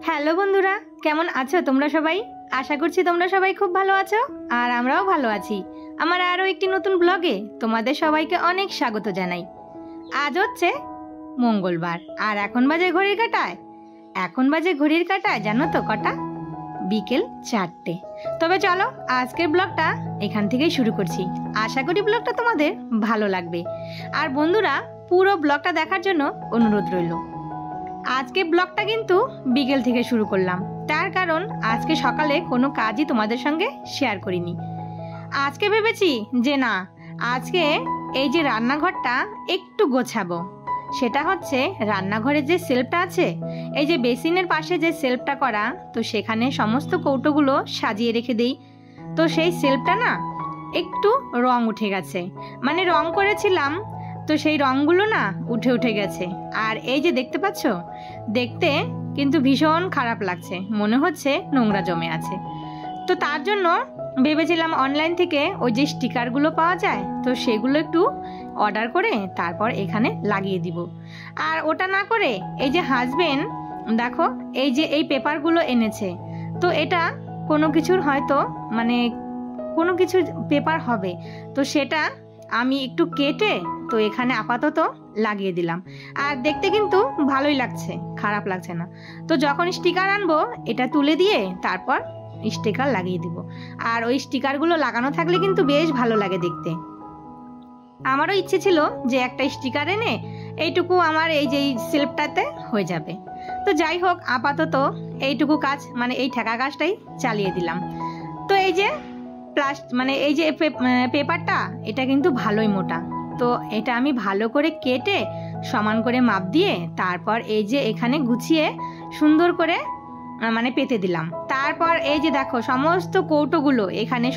Hello বন্ধুরা, কেমন আছো তোমরা সবাই? আশা করছি তোমরা সবাই খুব ভালো আছো আর আমরাও ভালো আছি। আমার আরও একটি নতুন ব্লগে তোমাদের সবাইকে অনেক স্বাগত জানাই। আজ হচ্ছে মঙ্গলবার আর এখন বাজে ঘড়ির কাঁটায় জানো তো কটা? বিকেল 4টে। তবে চলো আজকের ব্লগটা এখান থেকেই শুরু করছি। আশা করি ব্লগটা তোমাদের ভালো লাগবে। আর বন্ধুরা, পুরো ব্লগটা দেখার জন্য অনুরোধ রইল। আজকে ব্লগটা কিন্তু বিকেল থেকে শুরু করলাম, তার কারণ আজকে সকালে কোনো কাজই তোমাদের সঙ্গে শেয়ার করিনি। আজকে ভেবেছি যে না, আজকে এই যে রান্নাঘরটা একটু গোছাবো। সেটা হচ্ছে রান্নাঘরের যে সেলফটা আছে, এই যে বেসিনের পাশে যে সেলফটা করা, তো সেখানে সমস্ত কৌটোগুলো সাজিয়ে রেখে দিই। তো সেই সেলফটা না একটু রং উঠে গেছে, মানে রং করেছিলাম, তো সেই রঙগুলো না উঠে গেছে। আর এই যে দেখতে পাচ্ছ, দেখতে কিন্তু ভীষণ খারাপ লাগছে, মনে হচ্ছে নোংরা জমে আছে। তো তার জন্য ভেবেছিলাম অনলাইন থেকে ওই যে স্টিকারগুলো পাওয়া যায়, তো সেগুলো একটু অর্ডার করে তারপর এখানে লাগিয়ে দিব। আর ওটা না করে এই যে হাজবেন্ড দেখো এই যে এই পেপারগুলো এনেছে, তো এটা কোনো কিছুর হয়তো মানে কোনো কিছু পেপার হবে, তো সেটা আমি একটু কেটে তো এখানে আপাতত লাগিয়ে দিলাম। আর দেখতে কিন্তু ভালোই লাগছে, খারাপ লাগছে না। তো যখন স্টিকার আনবো এটা তুলে দিয়ে তারপর স্টিকার লাগিয়ে দিব। আর ওই স্টিকারগুলো লাগানো থাকলে কিন্তু বেশ ভালো লাগে দেখতে। আমারও ইচ্ছে ছিল যে একটা স্টিকার এনে এইটুকু আমার এই যে সেলফটাতে হয়ে যাবে। তো যাই হোক, আপাতত এইটুকু কাজ মানে এই ঠেকা কাজটাই চালিয়ে দিলাম। তো এই যে মানে এই যে পেপারটা এটা কিন্তু ভালোই মোটা, তো এটা আমি ভালো করে কেটে সমান করে মাপ দিয়ে তারপর এই যে এখানে গুছিয়ে সুন্দর করে মানে পেতে দিলাম। তারপর এই যে দেখো সমস্ত কৌটোগুলো এখানে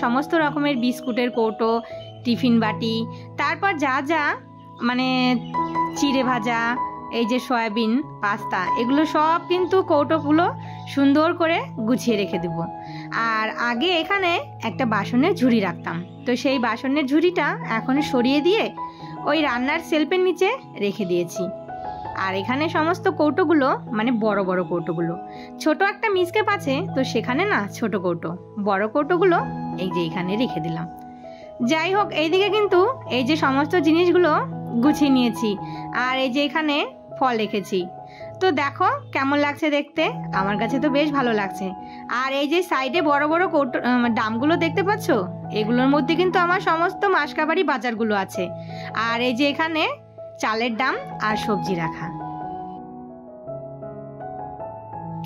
সমস্ত রকমের বিস্কুটের কৌটো, টিফিন বাটি, তারপর যা যা মানে চিড়ে ভাজা, এই যে সয়াবিন, পাস্তা, এগুলো সব কিন্তু কৌটোগুলো সুন্দর করে গুছিয়ে রেখে দেব। আর আগে এখানে একটা বাসনের ঝুড়ি রাখতাম, তো সেই বাসনের ঝুড়িটা এখন সরিয়ে দিয়ে ওই রান্নার সেলফের নিচে রেখে দিয়েছি। আর এখানে সমস্ত কৌটোগুলো মানে বড় বড় কৌটোগুলো, ছোট একটা মিসকেপ আছে, তো সেখানে না ছোট কৌটো, বড় কৌটোগুলো এই যে এখানে রেখে দিলাম। যাই হোক, এইদিকে কিন্তু এই যে সমস্ত জিনিসগুলো গুছিয়ে নিয়েছি। আর এই যে এখানে ফল রেখেছি, তো দেখো কেমন লাগছে দেখতে, আমার কাছে তো বেশ ভালো লাগছে। আর এই যে সাইডে বড় বড় কৌটো ডামগুলো দেখতে পাচ্ছ, এগুলোর মধ্যে কিন্তু আমার সমস্ত মাসকাবাড়ি বাজারগুলো আছে। আর এই যে এখানে চালের ডাম আর সবজি রাখা।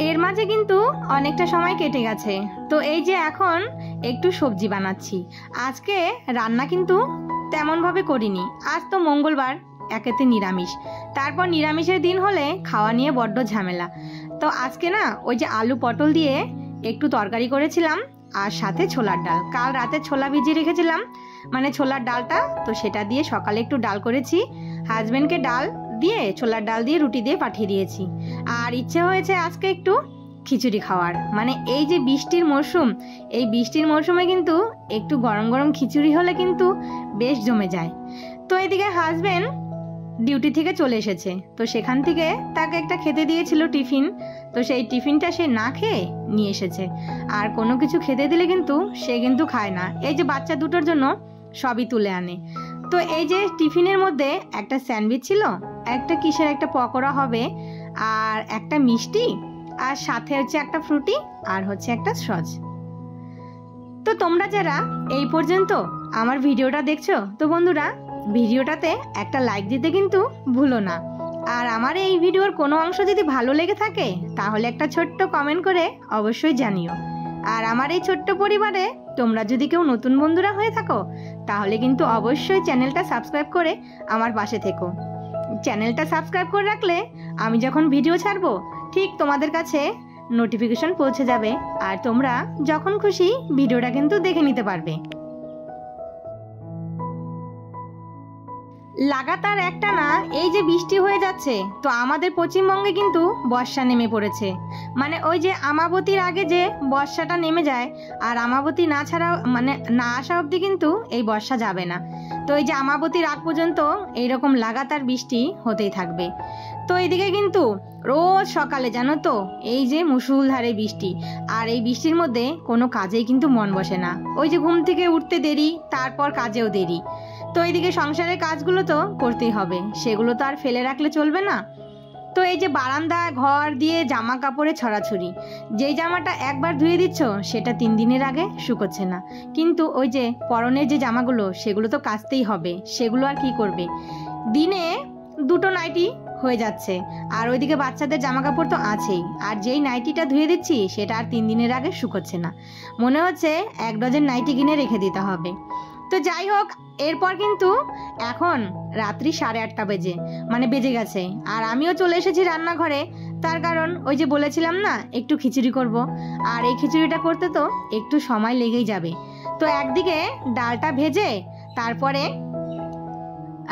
এর মাঝে কিন্তু অনেকটা সময় কেটে গেছে, তো এই যে এখন একটু সবজি বানাচ্ছি। আজকে রান্না কিন্তু তেমনভাবে করিনি, আজ তো মঙ্গলবার, একেতে নিরামিষ, তারপর নিরামিষের দিন হলে খাওয়া নিয়ে বড্ড ঝামেলা। তো আজকে না ওই যে আলু পটল দিয়ে একটু তরকারি করেছিলাম, আর সাথে ছোলার ডাল, কাল রাতে ছোলা ভিজিয়ে রেখেছিলাম মানে ছোলার ডালটা, তো সেটা দিয়ে সকালে একটু ডাল করেছি, হাজবেন্ডকে ডাল দিয়ে ছোলার ডাল দিয়ে রুটি দিয়ে পাঠিয়ে দিয়েছি। আর ইচ্ছে হয়েছে আজকে একটু খিচুড়ি খাওয়ার, মানে এই যে বৃষ্টির মরশুম, এই বৃষ্টির মরশুমে কিন্তু একটু গরম গরম খিচুড়ি হলে কিন্তু বেশ জমে যায়। তো এদিকে হাজবেন্ড ডিউটি থেকে চলে এসেছে, তো সেখান থেকে তাকে একটা খেতে দিয়েছিল টিফিন, তো সেই টিফিনটা সে না খেয়ে নিয়ে এসেছে। আর কোনো কিছু খেতে দিলে কিন্তু সে কিন্তু খায় না, এই যে বাচ্চা দুটোর জন্য সবই তুলে আনে। তো এই যে টিফিনের মধ্যে একটা স্যান্ডউইচ ছিল, একটা কিসের একটা পকোড়া হবে, আর একটা মিষ্টি, আর সাথে হচ্ছে একটা ফ্রুটি, আর হচ্ছে একটা সস। তো তোমরা যারা এই পর্যন্ত আমার ভিডিওটা দেখছো, তো বন্ধুরা ভিডিওটাতে একটা লাইক দিতে কিন্তু ভুলো না। আর আমার এই ভিডিওর কোনো অংশ যদি ভালো লেগে থাকে তাহলে একটা ছোট্ট কমেন্ট করে অবশ্যই জানিও। আর আমার এই ছোট্ট পরিবারে তোমরা যদি কেউ নতুন বন্ধুরা হয়ে থাকো তাহলে কিন্তু অবশ্যই চ্যানেলটা সাবস্ক্রাইব করে আমার পাশে থেকো। চ্যানেলটা সাবস্ক্রাইব করে রাখলে আমি যখন ভিডিও ছাড়বো ঠিক তোমাদের কাছে নোটিফিকেশন পৌঁছে যাবে, আর তোমরা যখন খুশি ভিডিওটা কিন্তু দেখে নিতে পারবে। লাগাতার একটা না এই যে বৃষ্টি হয়ে যাচ্ছে, তো আমাদের পশ্চিমবঙ্গে কিন্তু বর্ষা নেমে পড়েছে। মানে ওই যে আমাবতীর আগে যে বর্ষাটা নেমে যায়, আর আমাবতী না ছাড়া মানে না আসা অবধি কিন্তু এই বর্ষা যাবে না। তো এই যে আমাবতীর আগ পর্যন্ত এইরকম লাগাতার বৃষ্টি হতেই থাকবে। তো এইদিকে কিন্তু রোজ সকালে জানো তো এই যে মুষলধারে বৃষ্টি, আর এই বৃষ্টির মধ্যে কোনো কাজেই কিন্তু মন বসে না। ওই যে ঘুম থেকে উঠতে দেরি, তারপর কাজেও দেরি। তো এইদিকে সংসারের কাজগুলো তো করতেই হবে, সেগুলো তো আর ফেলে রাখলে চলবে না। তো এই যে বারান্দা ঘর দিয়ে জামা কাপড়ে ছড়াছড়ি, যেই জামাটা একবার ধুয়ে দিচ্ছ সেটা 3 দিনের আগে শুকোচ্ছে না। কিন্তু ওই যে পরনের যে জামাগুলো সেগুলো তো কাচতেই হবে, সেগুলো আর কি করবে। দিনে 2টো নাইটি হয়ে যাচ্ছে, আর ওইদিকে বাচ্চাদের জামা কাপড় তো আছেই। আর যেই নাইটিটা ধুয়ে দিচ্ছি সেটা আর 3 দিনের আগে শুকোচ্ছে না। মনে হচ্ছে 1 ডজন নাইটি কিনে রেখে দিতে হবে। তো যাই হোক, এরপর কিন্তু এখন রাত্রি 8:30 বেজে গেছে, আর আমিও চলে এসেছি রান্নাঘরে। তার কারণ ওই যে বলেছিলাম না একটু খিচুড়ি করব, আর এই খিচুড়িটা করতে তো একটু সময় লেগেই যাবে। তো একদিকে ডালটা ভেজে তারপরে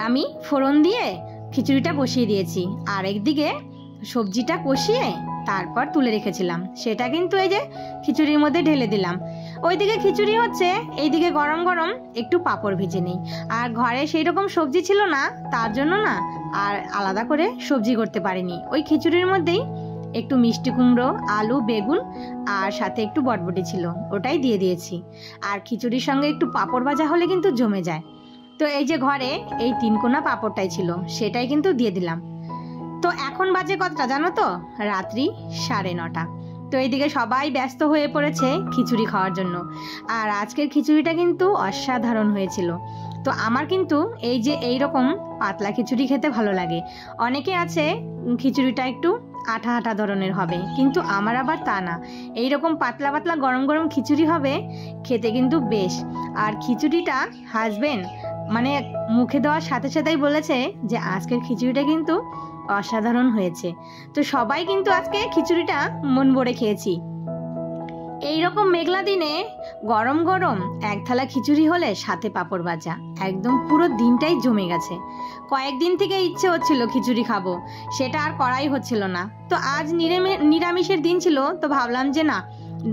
আমি ফোড়ন দিয়ে খিচুড়িটা বসিয়ে দিয়েছি, আর একদিকে সবজিটা কষিয়ে তারপর তুলে রেখেছিলাম, সেটা কিন্তু এই যে খিচুড়ির মধ্যে ঢেলে দিলাম। ওইদিকে খিচুড়ি হচ্ছে, এইদিকে গরম গরম একটু পাঁপড় ভেজে নেই। আর ঘরে সেই রকম সবজি ছিল না, তার জন্য না আর আলাদা করে সবজি করতে পারিনি। ওই খিচুড়ির মধ্যেই একটু মিষ্টি কুমড়ো, আলু, বেগুন আর সাথে একটু বটবটি ছিল, ওটাই দিয়ে দিয়েছি। আর খিচুড়ির সঙ্গে একটু পাঁপড় ভাজা হলে কিন্তু জমে যায়। তো এই যে ঘরে এই 3 কোনা পাঁপড়টাই ছিল, সেটাই কিন্তু দিয়ে দিলাম। তো এখন বাজে কতটা জানো তো? রাত্রি 9:30। তো এইদিকে সবাই ব্যস্ত হয়ে পড়েছে খিচুড়ি খাওয়ার জন্য। আর আজকের খিচুড়িটা কিন্তু অসাধারণ হয়েছিল। তো আমার কিন্তু এই যে এইরকম পাতলা খিচুড়ি খেতে ভালো লাগে। অনেকে আছে খিচুড়িটা একটু আঠা আঠা ধরনের হবে, কিন্তু আমার আবার তা না। এইরকম পাতলা পাতলা গরম গরম খিচুড়ি হবে, খেতে কিন্তু বেশ। আর খিচুড়িটা হাজবেন্ড মানে মুখে দেওয়ার সাথে সাথেই বলেছে যে আজকের খিচুড়িটা কিন্তু অসাধারণ হয়েছে। তো সবাই কিন্তু আজকে খিচুড়িটা মন ভরে খেয়েছি। এইরকম মেঘলা দিনে গরম গরম 1 থালা খিচুড়ি হলে সাথে পাঁপড় ভাজা, একদম পুরো দিনটাই জমে গেছে। কয়েকদিন থেকে ইচ্ছে হচ্ছিল খিচুড়ি খাবো, সেটা আর করাই হচ্ছিল না। তো আজ নিরামিষের দিন ছিল, তো ভাবলাম যে না,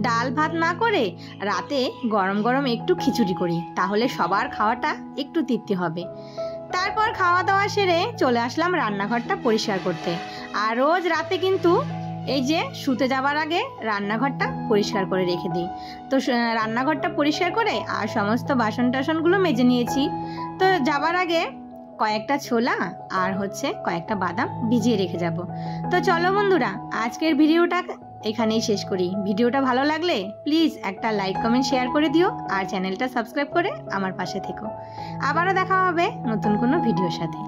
ডাল ভাত না করে রাতে গরম গরম একটু খিচুড়ি করি, তাহলে সবার খাওয়াটা একটু তৃপ্তি হবে। তারপর খাওয়া দাওয়া সেরে চলে আসলাম রান্নাঘরটা পরিষ্কার করতে। আর রোজ রাতে কিন্তু এই যে শুতে যাবার আগে রান্নাঘরটা পরিষ্কার করে রেখে দিই। তো রান্নাঘরটা পরিষ্কার করে আর সমস্ত বাসন টাসনগুলো মেজে নিয়েছি। তো যাবার আগে কয়েকটা ছোলা আর হচ্ছে কয়েকটা বাদাম ভিজিয়ে রেখে যাব। তো চলো বন্ধুরা, আজকের ভিডিওটা এখানেই শেষ করি। ভিডিওটা ভালো লাগলে প্লিজ একটা লাইক কমেন্ট শেয়ার করে দিও, আর চ্যানেলটা সাবস্ক্রাইব করে আমার পাশে থেকো। আবারও দেখা হবে নতুন কোনো ভিডিওর সাথে।